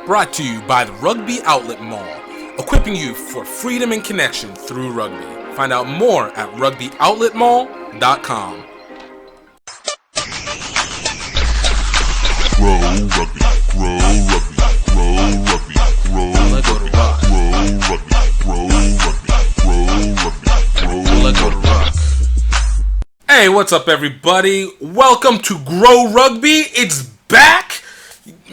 Brought to you by the Rugby Outlet Mall, equipping you for freedom and connection through rugby. Find out more at rugbyoutletmall.com. Grow Rugby, Grow Rugby, Grow Rugby, Grow Rugby, Grow Rugby, Grow Rugby, Grow Rugby, Grow Rugby. Hey, what's up, everybody? Welcome to Grow Rugby. It's back.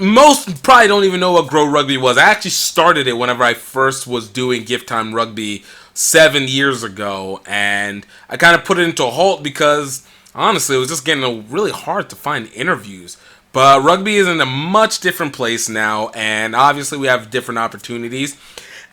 Most probably don't even know what Grow Rugby was. I actually started it whenever I first was doing GiftTime Rugby 7 years ago, and I kind of put it into a halt because, honestly, it was just getting really hard to find interviews. But rugby is in a much different place now, and obviously we have different opportunities,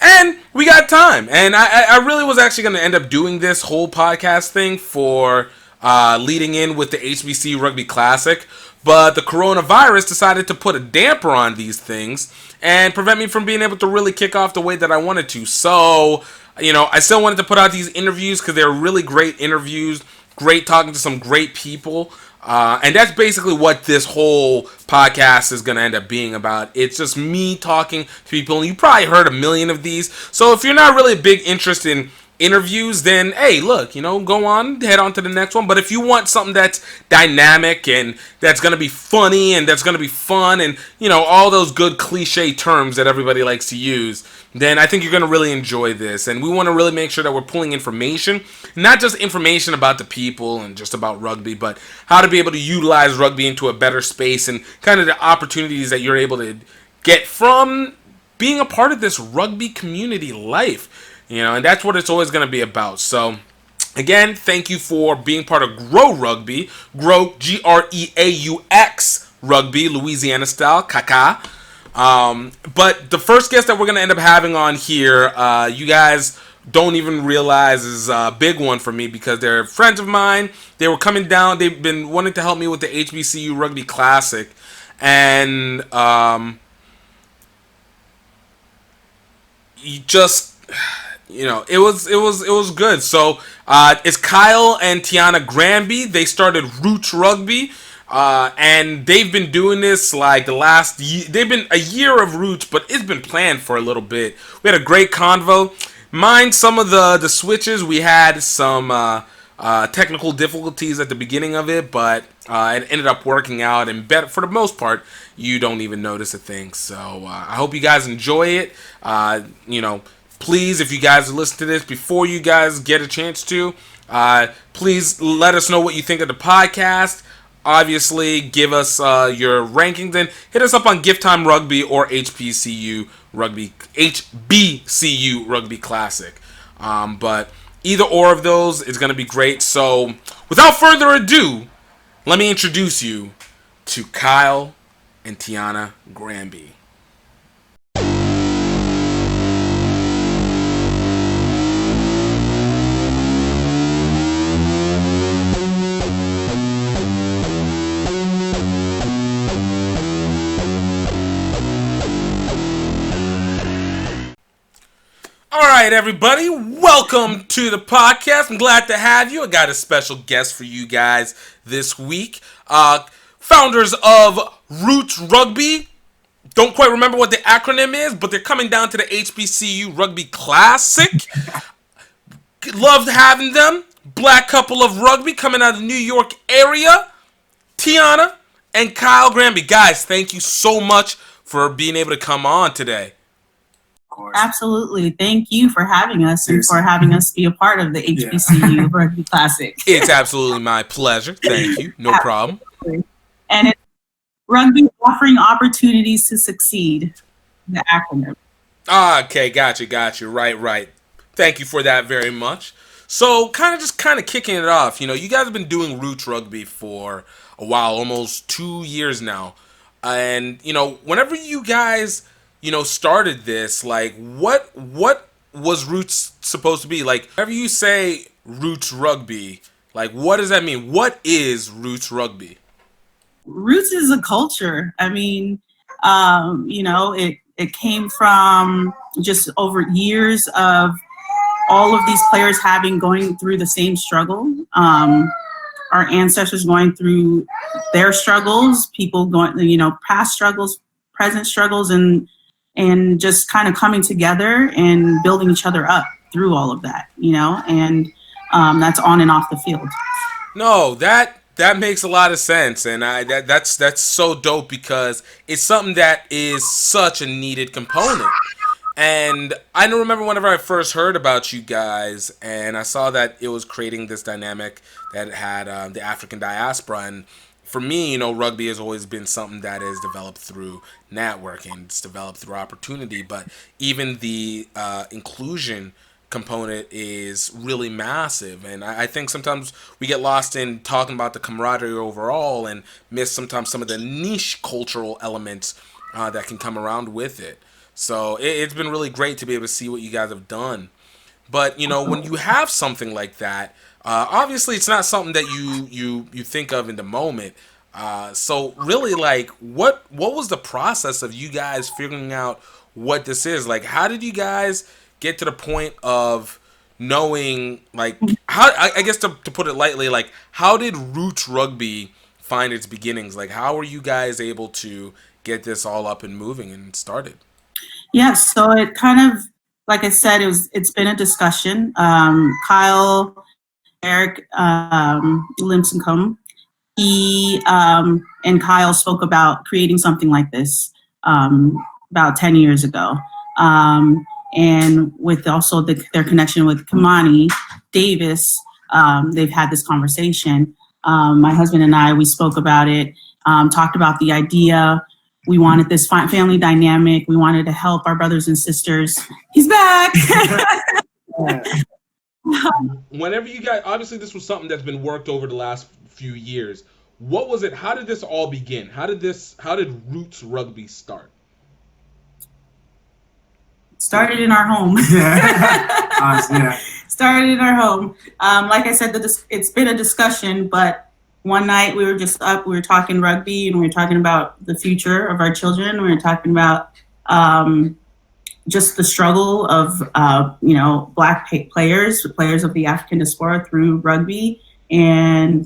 and we got time. And I really was actually going to end up doing this whole podcast thing for leading in with the HBCU Rugby Classic, but the coronavirus decided to put a damper on these things and prevent me from being able to really kick off the way that I wanted to. So, I still wanted to put out these interviews because they're really great interviews, great talking to some great people. And that's basically what this whole podcast is going to end up being about. It's just me talking to people, and you probably heard a million of these. So if you're not really a big interest in interviews, then hey, look, go on, head on to the next one. But if you want something that's dynamic and that's going to be funny and that's going to be fun and, all those good cliche terms that everybody likes to use, then I think you're going to really enjoy this. And we want to really make sure that we're pulling information, not just information about the people and just about rugby, but how to be able to utilize rugby into a better space and kind of the opportunities that you're able to get from being a part of this rugby community life. And that's what it's always going to be about. So, again, thank you for being part of Grow Rugby. Grow, G-R-E-A-U-X Rugby, Louisiana style, caca. But the first guest that we're going to end up having on here, you guys don't even realize is a big one for me because they're friends of mine. They were coming down. They've been wanting to help me with the HBCU Rugby Classic. And it was good. So it's Kyle and Tiana Granby. They started R.O.O.T.S Rugby, and they've been doing this like the last year. They've been a year of R.O.O.T.S, but it's been planned for a little bit. We had a great convo. Mind some of the switches. We had some technical difficulties at the beginning of it, but it ended up working out, and for the most part, you don't even notice a thing. So I hope you guys enjoy it. Please, if you guys listen to this before you guys get a chance to, please let us know what you think of the podcast. Obviously, give us your rankings and hit us up on GiftTime Rugby or HBCU Rugby Classic. But either or of those is going to be great. So, without further ado, let me introduce you to Kyle and Tiana Granby. All right, everybody, welcome to the podcast. I'm glad to have you. I got a special guest for you guys this week. Founders of R.O.O.T.S Rugby. Don't quite remember what the acronym is, but they're coming down to the HBCU Rugby Classic. Loved having them. Black couple of rugby coming out of the New York area. Tiana and Kyle Granby. Guys, thank you so much for being able to come on today. Absolutely. Thank you for having us and for having us be a part of the HBCU Rugby Classic. It's absolutely my pleasure. Thank you. No problem. And it's rugby offering opportunities to succeed, the acronym. Okay, got you. Right. Thank you for that very much. So, kind of kicking it off, you guys have been doing R.O.O.T.S Rugby for a while, almost 2 years now. And, whenever you guys started this, like, what was R.O.O.T.S supposed to be? Like, whenever you say R.O.O.T.S Rugby, like, what does that mean? What is R.O.O.T.S Rugby? R.O.O.T.S is a culture. I mean, it came from just over years of all of these players going through the same struggle. Our ancestors going through their struggles, people going, past struggles, present struggles, and and just kind of coming together and building each other up through all of that, and that's on and off the field. No, that makes a lot of sense, and that's so dope because it's something that is such a needed component. And I remember whenever I first heard about you guys, and I saw that it was creating this dynamic that had the African diaspora. And for me, rugby has always been something that is developed through networking. It's developed through opportunity, but even the inclusion component is really massive. And I think sometimes we get lost in talking about the camaraderie overall and miss sometimes some of the niche cultural elements that can come around with it. So it's been really great to be able to see what you guys have done. But, when you have something like that, obviously it's not something that you think of in the moment. So really, like, what was the process of you guys figuring out what this is? Like, how did you guys get to the point of knowing, like, how, I guess to put it lightly, like, how did R.O.O.T.S Rugby find its beginnings? Like, how were you guys able to get this all up and moving and started? Yeah, so it kind of, like I said, it's been a discussion. Kyle, Eric, Limpscombe, he and Kyle spoke about creating something like this about 10 years ago. And with also their connection with Kimani Davis, they've had this conversation. My husband and I, we spoke about it, talked about the idea. We wanted this family dynamic. We wanted to help our brothers and sisters. He's back. Whenever you guys, obviously this was something that's been worked over the last few years. What was it? How did this all begin? How did R.O.O.T.S Rugby start? Started in our home. Yeah. Started in our home. Like I said, it's been a discussion, but one night we were just up, we were talking rugby, and we were talking about the future of our children. We were talking about just the struggle of, Black players of the African diaspora through rugby. And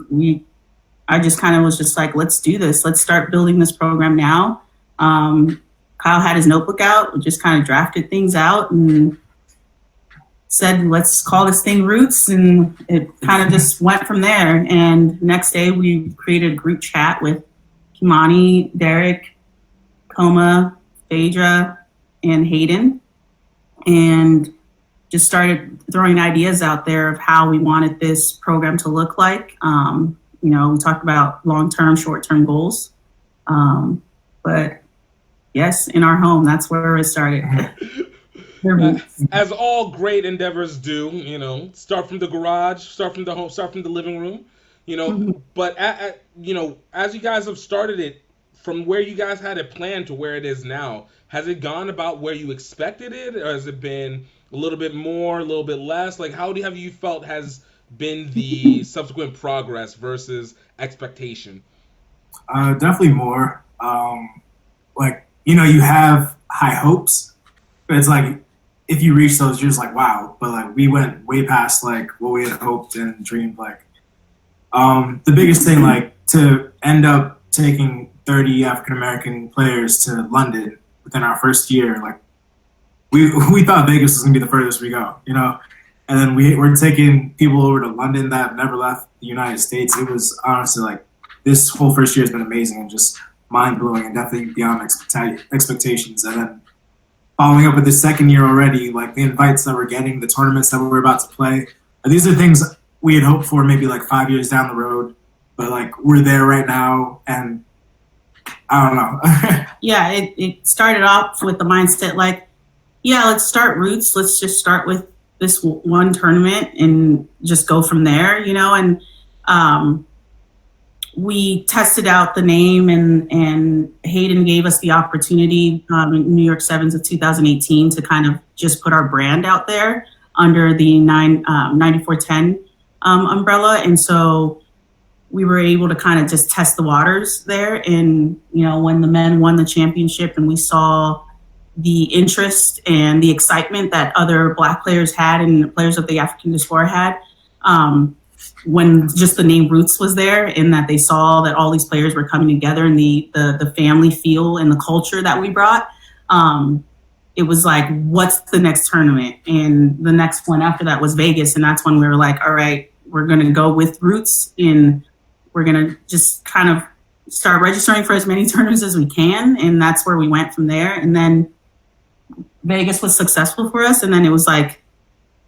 I just kind of was just like, let's do this. Let's start building this program now. Kyle had his notebook out. We just kind of drafted things out and said, let's call this thing R.O.O.T.S, and it kind of just went from there. And next day we created a group chat with Kimani, Derek, Coma, Phaedra, and Hayden, and just started throwing ideas out there of how we wanted this program to look like. We talked about long-term, short-term goals. But yes, in our home, that's where it started. As all great endeavors do, start from the garage, start from the home, start from the living room, But as you guys have started it, from where you guys had it planned to where it is now, has it gone about where you expected it, or has it been a little bit more, a little bit less? Like, how have you felt has been the subsequent progress versus expectation? Definitely more. You have high hopes, but it's like, if you reach those, you're just like, wow. But like, we went way past like what we had hoped and dreamed. Like, the biggest thing, like, to end up taking 30 African American players to London within our first year, like, we thought Vegas was gonna be the furthest we go, And then we're taking people over to London that have never left the United States. It was honestly like, this whole first year has been amazing and just mind blowing and definitely beyond expectations. And then following up with the second year already, like the invites that we're getting, the tournaments that we're about to play, these are things we had hoped for maybe like 5 years down the road, but like we're there right now, and I don't know. Yeah, it started off with the mindset like, yeah, let's start R.O.O.T.S. Let's just start with this one tournament and just go from there, and we tested out the name, and Hayden gave us the opportunity in New York Sevens of 2018 to kind of just put our brand out there under the 9410 umbrella. And so we were able to kind of just test the waters there. And, when the men won the championship and we saw the interest and the excitement that other Black players had and players of the African diaspora had, when just the name R.O.O.T.S was there, and that they saw that all these players were coming together, and the family feel and the culture that we brought, it was like, what's the next tournament? And the next one after that was Vegas. And that's when we were like, all right, we're going to go with roots, and we're going to just kind of start registering for as many tournaments as we can. And that's where we went from there. And then Vegas was successful for us. And then it was like,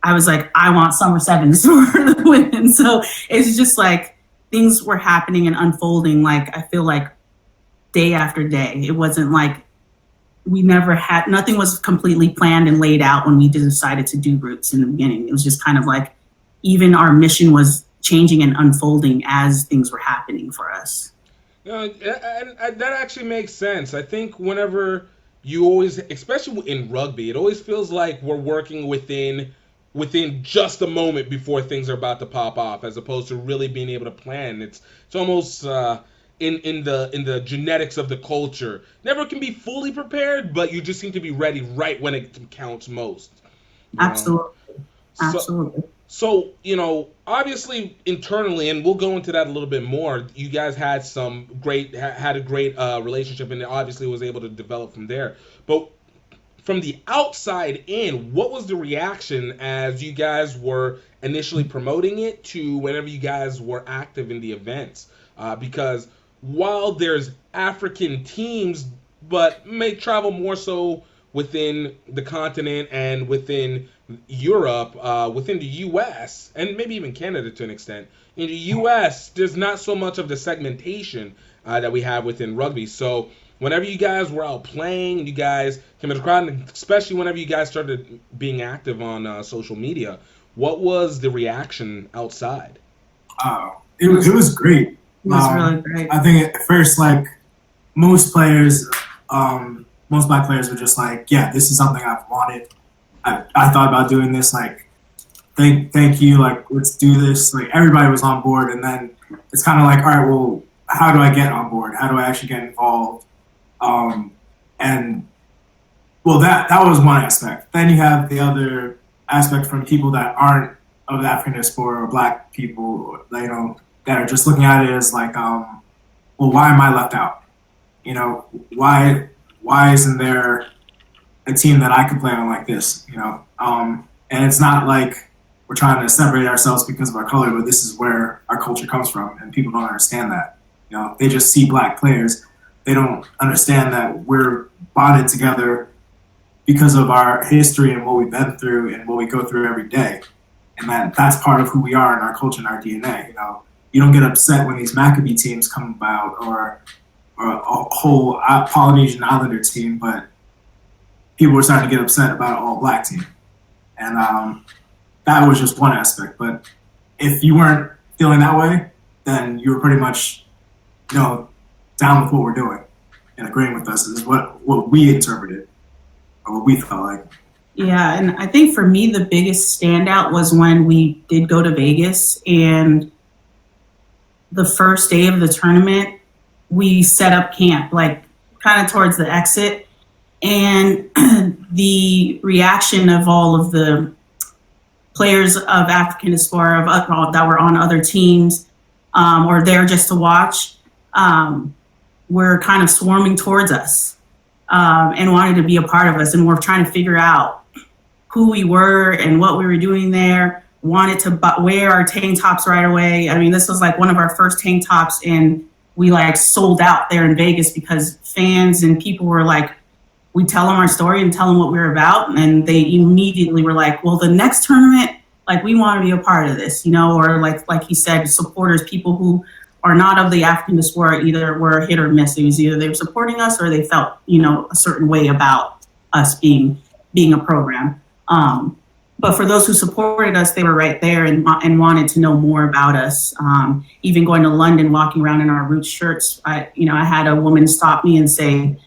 I was like, I want summer sevens for the women. So it's just like things were happening and unfolding. Like, I feel like day after day, it wasn't like nothing was completely planned and laid out when we decided to do Roots in the beginning. It was just kind of like, even our mission was changing and unfolding as things were happening for us. That actually makes sense. I think whenever you always, especially in rugby, it always feels like we're working within just a moment before things are about to pop off, as opposed to really being able to plan. It's almost in the genetics of the culture. Never can be fully prepared, but you just seem to be ready right when it counts most. Absolutely. Absolutely. So, obviously internally, and we'll go into that a little bit more, you guys had a great relationship, and obviously was able to develop from there. But from the outside in, what was the reaction as you guys were initially promoting it to whenever you guys were active in the events? Because while there's African teams, but may travel more so within the continent and within Europe, within the U.S., and maybe even Canada to an extent. In the U.S., there's not so much of the segmentation that we have within rugby. So whenever you guys were out playing, you guys came in the crowd, and especially whenever you guys started being active on social media, what was the reaction outside? It was great. It was really great. I think at first, like, most players, most Black players were just like, yeah, this is something I've wanted. I thought about doing this, like, thank you, like, let's do this. Like, everybody was on board, and then it's kind of like, all right, well, how do I get on board? How do I actually get involved? And, well, that was one aspect. Then you have the other aspect from people that aren't of the African diaspora or Black people, that are just looking at it as like, well, why am I left out? Why isn't there a team that I could play on like this? And it's not like we're trying to separate ourselves because of our color, but this is where our culture comes from, and people don't understand that. They just see Black players. They don't understand that we're bonded together because of our history and what we've been through and what we go through every day. And that's part of who we are in our culture and our DNA. You don't get upset when these Maccabee teams come about, or a whole Polynesian Islander team, but people were starting to get upset about an all-Black team. And that was just one aspect. But if you weren't feeling that way, then you were pretty much, down with what we're doing and agreeing with us is what we interpreted, or what we felt like. Yeah, and I think for me, the biggest standout was when we did go to Vegas, and the first day of the tournament, we set up camp, like kind of towards the exit, and the reaction of all of the players of African diaspora that were on other teams or there just to watch, were kind of swarming towards us and wanted to be a part of us, and we're trying to figure out who we were and what we were doing there. Wanted to wear our tank tops right away. I mean, this was like one of our first tank tops, and we like sold out there in Vegas because fans and people were like, we tell them our story and tell them what we're about, and they immediately were like, well, the next tournament, like, we want to be a part of this, or like he said, supporters, people who are not of the African diaspora, either were hit or miss. It was either they were supporting us or they felt, a certain way about us being a program. But for those who supported us, they were right there and wanted to know more about us. Even going to London, walking around in our Roots shirts, I had a woman stop me and say,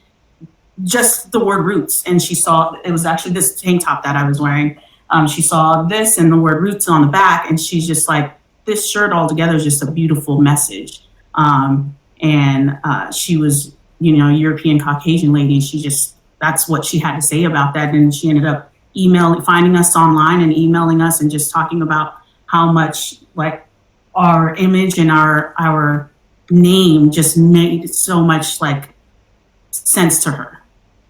just the word Roots. And she saw, it was actually this tank top that I was wearing. She saw this and the word Roots on the back, and she's just like, this shirt altogether is just a beautiful message. And she was, European Caucasian lady. That's what she had to say about that. And she ended up finding us online and emailing us and just talking about how much like our image and our name just made so much like sense to her.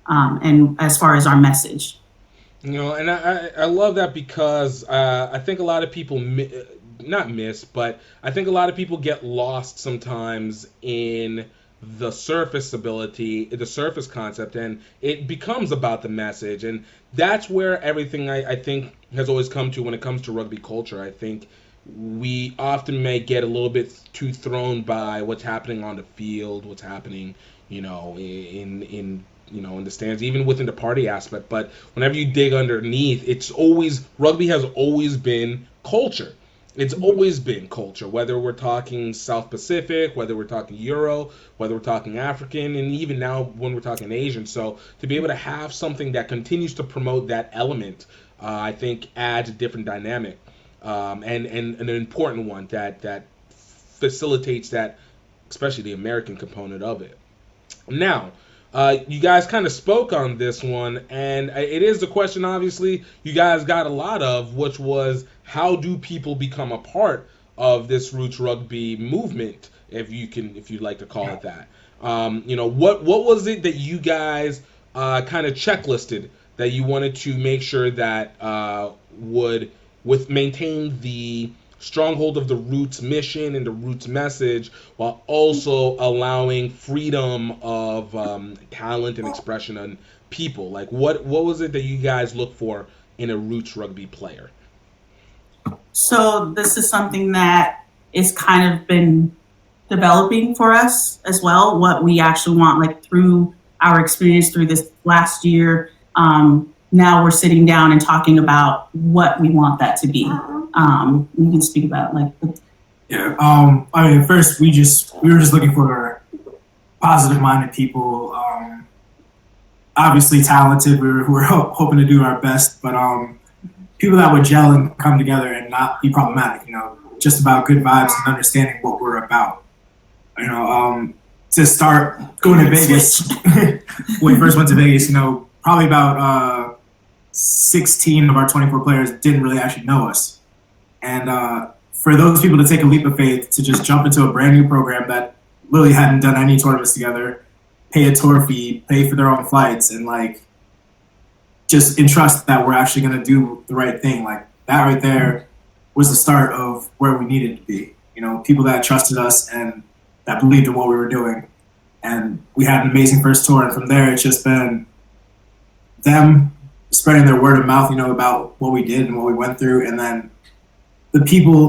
and as far as our message. And I love that because I think a lot of people not miss, but I think a lot of people get lost sometimes in the surface concept, and it becomes about the message, and that's where everything I think has always come to when it comes to rugby culture. I think we often may get a little bit too thrown by what's happening on the field, what's happening, in the stands, even within the party aspect. But whenever you dig underneath, rugby has always been culture. It's always been culture, whether we're talking South Pacific, whether we're talking Euro, whether we're talking African, and even now when we're talking Asian. So to be able to have something that continues to promote that element, I think adds a different dynamic, and an important one that facilitates that, especially the American component of it. Now, you guys kind of spoke on this one, and it is the question, obviously, you guys got a lot of, which was, how do people become a part of this Roots Rugby movement, if you'd like to call it that? What was it that you guys kind of checklisted that you wanted to make sure that would maintain the stronghold of the Roots mission and the Roots message, while also allowing freedom of talent and expression on people? Like, what was it that you guys look for in a Roots Rugby player? So this is something that is kind of been developing for us as well, what we actually want, like through our experience through this last year. Now we're sitting down and talking about what we want that to be. We can speak about first we were just looking for positive-minded people, obviously talented. We were hoping to do our best, but people that would gel and come together and not be problematic. Just about good vibes and understanding what we're about. To start going to Vegas, when we first went to Vegas, probably about 16 of our 24 players didn't really actually know us. And for those people to take a leap of faith, to just jump into a brand new program that literally hadn't done any tournaments together, pay a tour fee, pay for their own flights, and just entrust that we're actually going to do the right thing. Like, that right there was the start of where we needed to be. People that trusted us and that believed in what we were doing. And we had an amazing first tour, and from there it's just been them spreading their word of mouth, about what we did and what we went through, and then the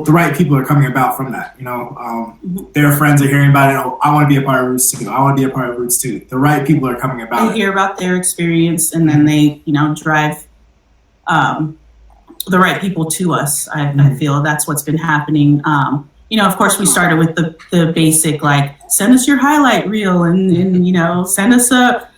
right people are coming about from that. Their friends are hearing about it. I want to be a part of Roots too. I want to be a part of Roots too. The right people are coming about. They hear about their experience, and then they, drive the right people to us. I feel that's what's been happening. Of course, we started with the basic, send us your highlight reel and send us a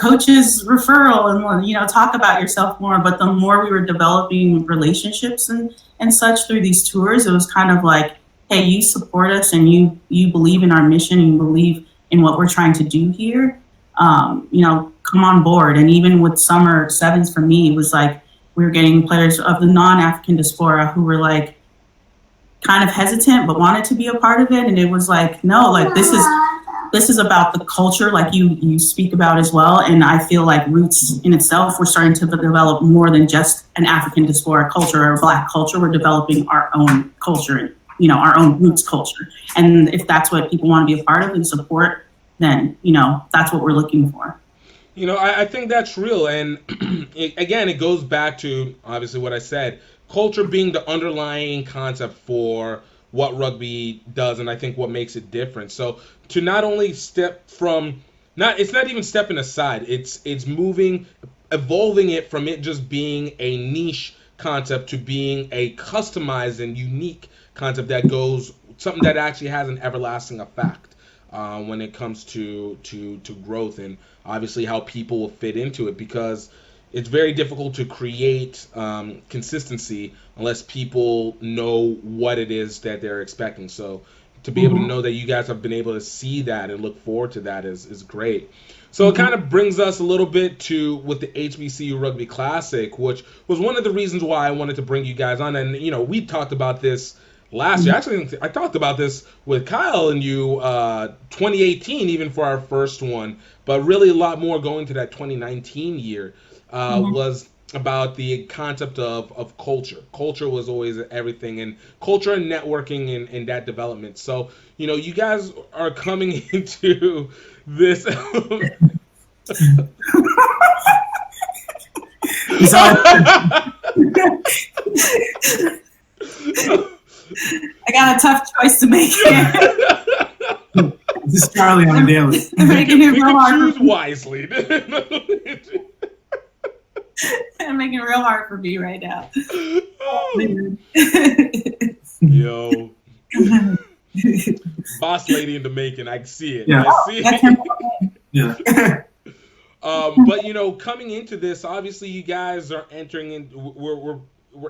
coach's referral and, talk about yourself more. But the more we were developing relationships and such through these tours, it was kind of like, hey, you support us and you believe in our mission and you believe in what we're trying to do here. Come on board. And even with summer sevens, for me, it was like we were getting players of the non-African diaspora who were kind of hesitant but wanted to be a part of it. And it was no, this is about the culture, like you speak about as well. And I feel like Roots in itself, we're starting to develop more than just an African diaspora culture or a Black culture. We're developing our own culture, our own Roots culture. And if that's what people want to be a part of and support, then, that's what we're looking for. I think that's real. And it goes back to, obviously, what I said, culture being the underlying concept for what rugby does, and I think what makes it different. So to not only it's not even stepping aside, it's moving, evolving it from it just being a niche concept to being a customized and unique concept that goes, something that actually has an everlasting effect when it comes to growth, and obviously how people will fit into it, because it's very difficult to create consistency unless people know what it is that they're expecting. So to be able to know that you guys have been able to see that and look forward to that is great. So it kind of brings us a little bit with the HBCU Rugby Classic, which was one of the reasons why I wanted to bring you guys on. And, we talked about this last year. Actually, I talked about this with Kyle and you 2018, even for our first one, but really a lot more going to that 2019 year was about the concept of culture. Culture was always everything, and culture and networking and that development. So, you guys are coming into this. I got a tough choice to make here. This is Charlie on the daily. I'm making it real hard. Choose wisely. I'm making it real hard for me right now. Yo. Boss lady in the making. I see it. Yeah. I see it. Yeah. But coming into this, obviously you guys are entering in. We're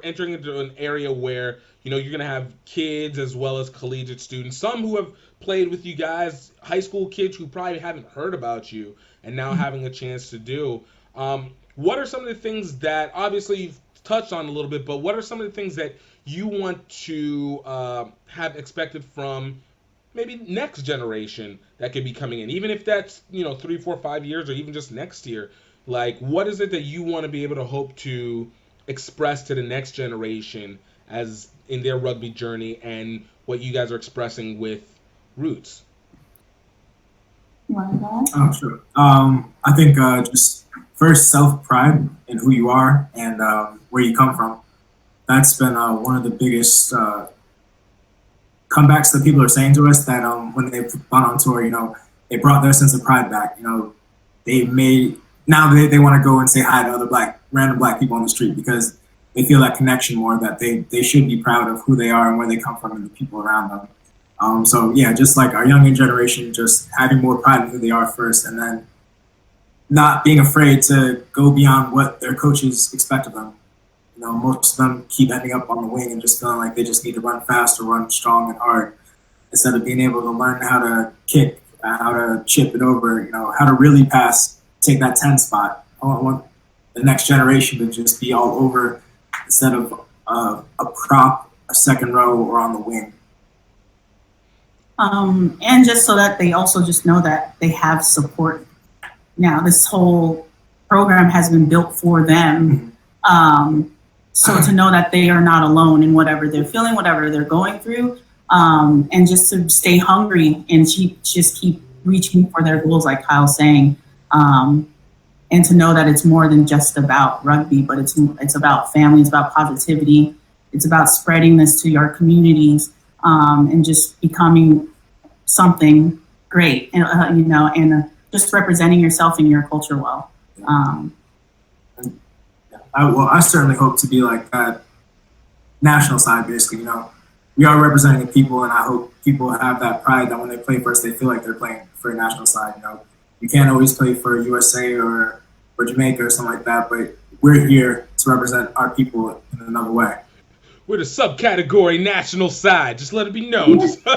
entering into an area where you're gonna have kids as well as collegiate students. Some who have played with you guys, high school kids who probably haven't heard about you, and now having a chance to do. What are some of the things that obviously you've touched on a little bit, but what are some of the things that you want to have expected from maybe next generation that could be coming in, even if that's 3, 4, 5 years, or even just next year? Like, what is it that you want to be able to hope to express to the next generation as in their rugby journey, and what you guys are expressing with R.O.O.T.S? Oh, sure. I think just first self-pride in who you are and where you come from. That's been one of the biggest comebacks that people are saying to us, that when they've gone on tour, they brought their sense of pride back. They want to go and say hi to other random black people on the street, because they feel that connection more, that they should be proud of who they are and where they come from and the people around them. So yeah, just like our younger generation, just having more pride in who they are first, and then not being afraid to go beyond what their coaches expect of them. Most of them keep ending up on the wing and just feeling like they just need to run fast or run strong and hard, instead of being able to learn how to kick, how to chip it over, how to really pass, take that 10 spot. I want the next generation to just be all over, instead of a prop, a second row, or on the wing. And just so that they also just know that they have support. Now, this whole program has been built for them. So to know that they are not alone in whatever they're feeling, whatever they're going through, and just to stay hungry and just keep reaching for their goals, like Kyle's saying, and to know that it's more than just about rugby, but it's about family, it's about positivity, it's about spreading this to your communities, and just becoming something great, and just representing yourself and your culture well. I certainly hope to be like that national side, basically. We are representing the people, and I hope people have that pride that when they play first, they feel like they're playing for a national side. You can't always play for USA or Jamaica or something like that, but we're here to represent our people in another way. We're the subcategory national side. Just let it be known. Some people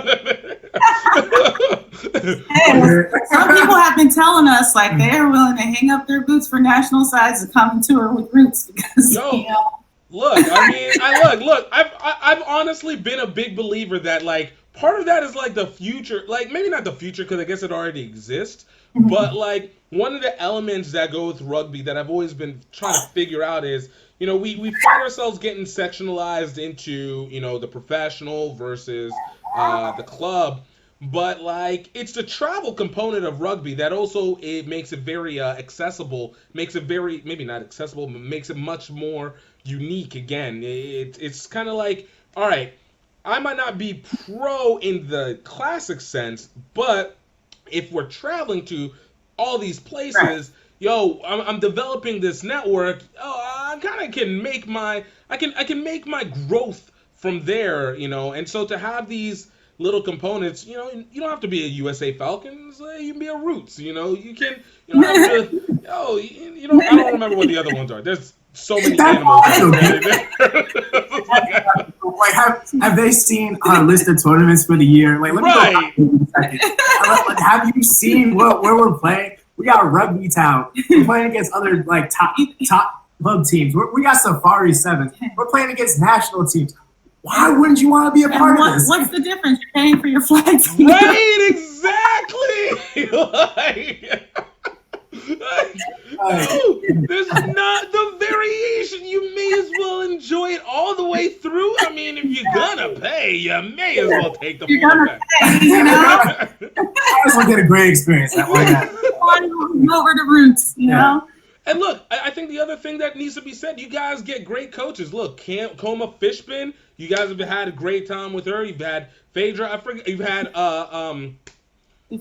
have been telling us like they're willing to hang up their boots for national sides to come and tour with R.O.O.T.S because look. I mean, I've honestly been a big believer that like part of that is like the future, like maybe not the future because I guess it already exists, but like one of the elements that go with rugby that I've always been trying to figure out is, we find ourselves getting sectionalized into, the professional versus the club. But, like, it's the travel component of rugby that also it makes it very accessible, makes it very, maybe not accessible, but makes it much more unique again. It's kind of like, all right, I might not be pro in the classic sense, but if we're traveling to all these places, I'm developing this network. I kind of can make I can make my growth from there, and so to have these little components, you don't have to be a USA Falcons, you can be a R.O.O.T.S, you don't have to, I don't remember what the other ones are. There's so many animals. Like, have they seen our list of tournaments for the year? Like, let me go back a second. Have you seen where we're playing? We got Rugby Town. We're playing against other top club teams. We got Safari 7. We're playing against national teams. why wouldn't you want to be a part of this? What's the difference? You're paying for your flights. Right, exactly. No, there's not the variation. You may as well enjoy it all the way through. I mean, if you're gonna pay, you may as well take the full effect. I just want to get a great experience. That way. Over the roots, you know. And look, I think the other thing that needs to be said, you guys get great coaches. Look, Coma Fishbin, you guys have had a great time with her. You've had Phaedra, you've had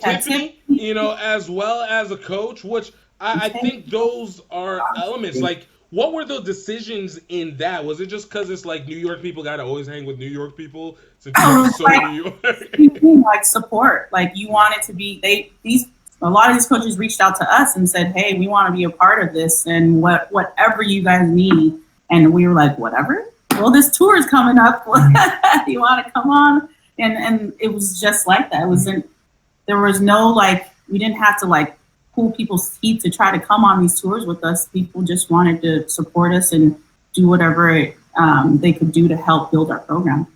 Tiffany, you know, as well as a coach, which I think those are elements. Like, what were the decisions in that? Was it just because it's like New York people got to always hang with New York people? Since you're so New York? Like support. Like, you wanted to be, a lot of these coaches reached out to us and said, hey, we want to be a part of this and whatever you guys need. And we were like, whatever? Well, this tour is coming up. You want to come on? And it was just like that. There was no, like, we didn't have to, like, pull people's teeth to try to come on these tours with us. People just wanted to support us and do whatever they could do to help build our program.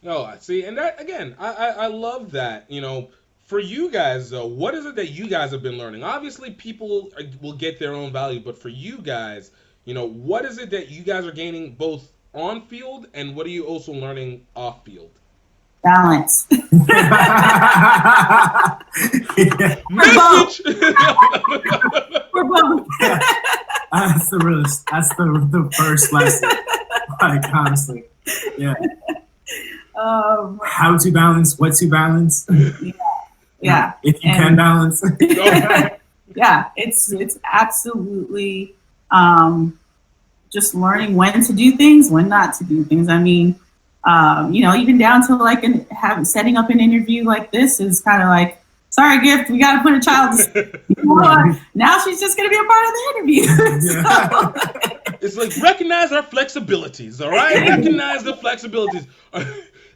Oh, I see. And that, again, I love that, you know. For you guys, though, what is it that you guys have been learning? Obviously, people will get their own value, but for you guys, you know, what is it that you guys are gaining both on field and what are you also learning off field? Balance. Message. We're both. That's the first lesson. Like, honestly, yeah. How to balance? What to balance? Yeah. If you can balance. Yeah, it's absolutely just learning when to do things, when not to do things. I mean, you know, even down to like setting up an interview like this is kind of like, sorry, Gift, we got to put a child. Now she's just going to be a part of the interview. It's like, recognize our flexibilities, all right? Recognize the flexibilities.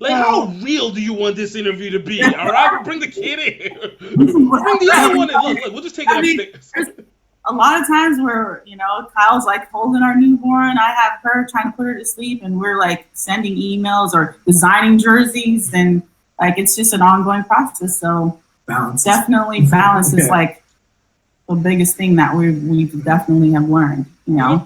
Like, how real do you want this interview to be? All right, bring the kid in. Bring the other one in. Look, we'll just take it upstairs. A lot of times where, you know, Kyle's like holding our newborn. I have her trying to put her to sleep, and we're like sending emails or designing jerseys, and like it's just an ongoing process. So balance. Definitely balance is like the biggest thing that we definitely have learned, you know.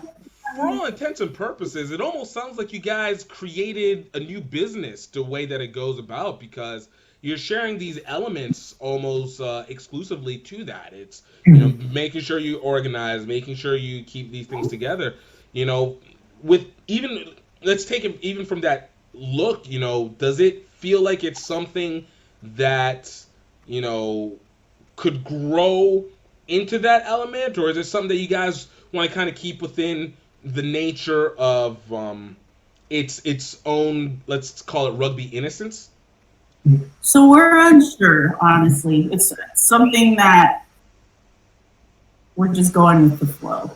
For all intents and purposes, it almost sounds like you guys created a new business the way that it goes about, because you're sharing these elements almost exclusively to that. It's, you know, making sure you organize, making sure you keep these things together. You know, with even, let's take it even from that look, you know, does it feel like it's something that, you know, could grow into that element, or is it something that you guys want to kind of keep within the nature of its own, let's call it rugby innocence? So we're unsure, honestly. It's something that we're just going with the flow.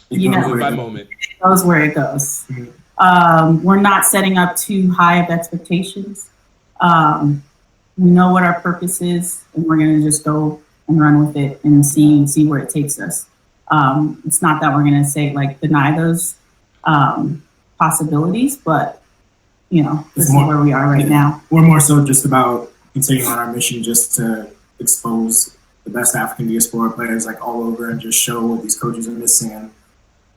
You know, moment by moment. It goes where it goes. We're not setting up too high of expectations. We know what our purpose is, and we're going to just go and run with it and see where it takes us. It's not that we're going to say, like, deny those possibilities, but, you know, this is where we are right now. We're more so just about continuing on our mission just to expose the best African diaspora players, like, all over, and just show what these coaches are missing and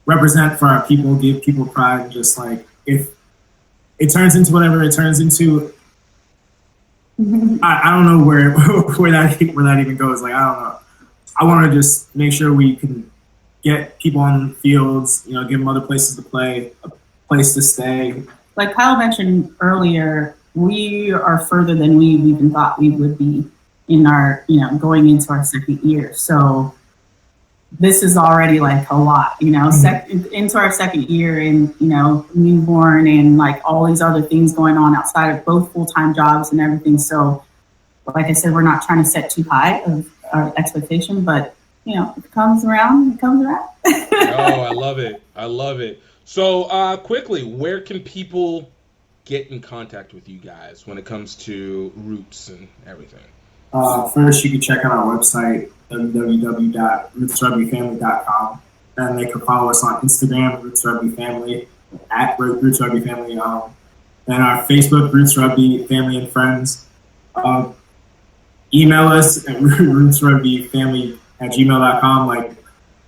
represent for our people, give people pride, and just, like, if it turns into whatever it turns into, I don't know where that even goes. Like, I don't know. I want to just make sure we can get people on fields, you know, give them other places to play, a place to stay. Like Kyle mentioned earlier, we are further than we even thought we would be in our, you know, going into our second year. So this is already like a lot, you know, into our second year, and, you know, newborn and like all these other things going on outside of both full-time jobs and everything. So like I said, we're not trying to set too high of our expectation, but, you know, if it comes around, it comes around. Oh, I love it. I love it. So quickly, where can people get in contact with you guys when it comes to Roots and everything? First, you can check out our website, www.rootsrugbyfamily.com, and they can follow us on Instagram, Roots Rugby Family, at Roots Rugby Family. and our Facebook, R.O.O.T.S Rugby Family and Friends. Email us at rootsrugbyfamily@gmail.com. Like,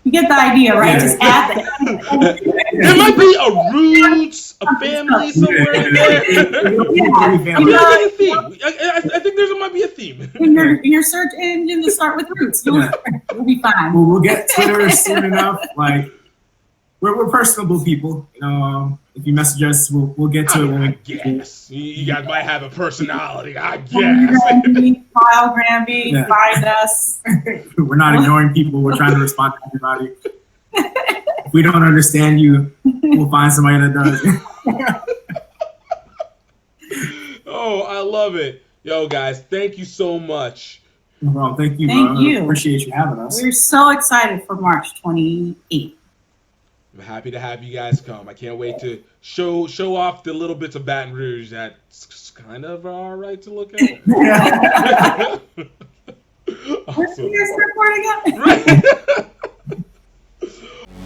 you get the idea, right? Just add that. There might be a roots, a family somewhere in there. I think there might be a theme. In your search engine to start with roots, you'll be fine. We'll get Twitter soon enough. Like, we're personable people. You know, if you message us, we'll get to it when we guess. You guys might have a personality, I guess. Kyle Granby, find us. We're not ignoring people. We're trying to respond to everybody. If we don't understand you, we'll find somebody that does. Oh, I love it. Yo, guys, thank you so much. Well, thank you. Thank you. Appreciate you having us. We're so excited for March 28th. I'm happy to have you guys come. I can't wait to show off the little bits of Baton Rouge that's kind of all right to look at. Awesome. Right.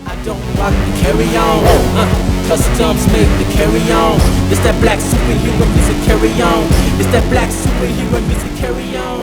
I don't rock the carry on. Customs made the carry on. It's that black superhero music carry on. It's that black superhero music carry on.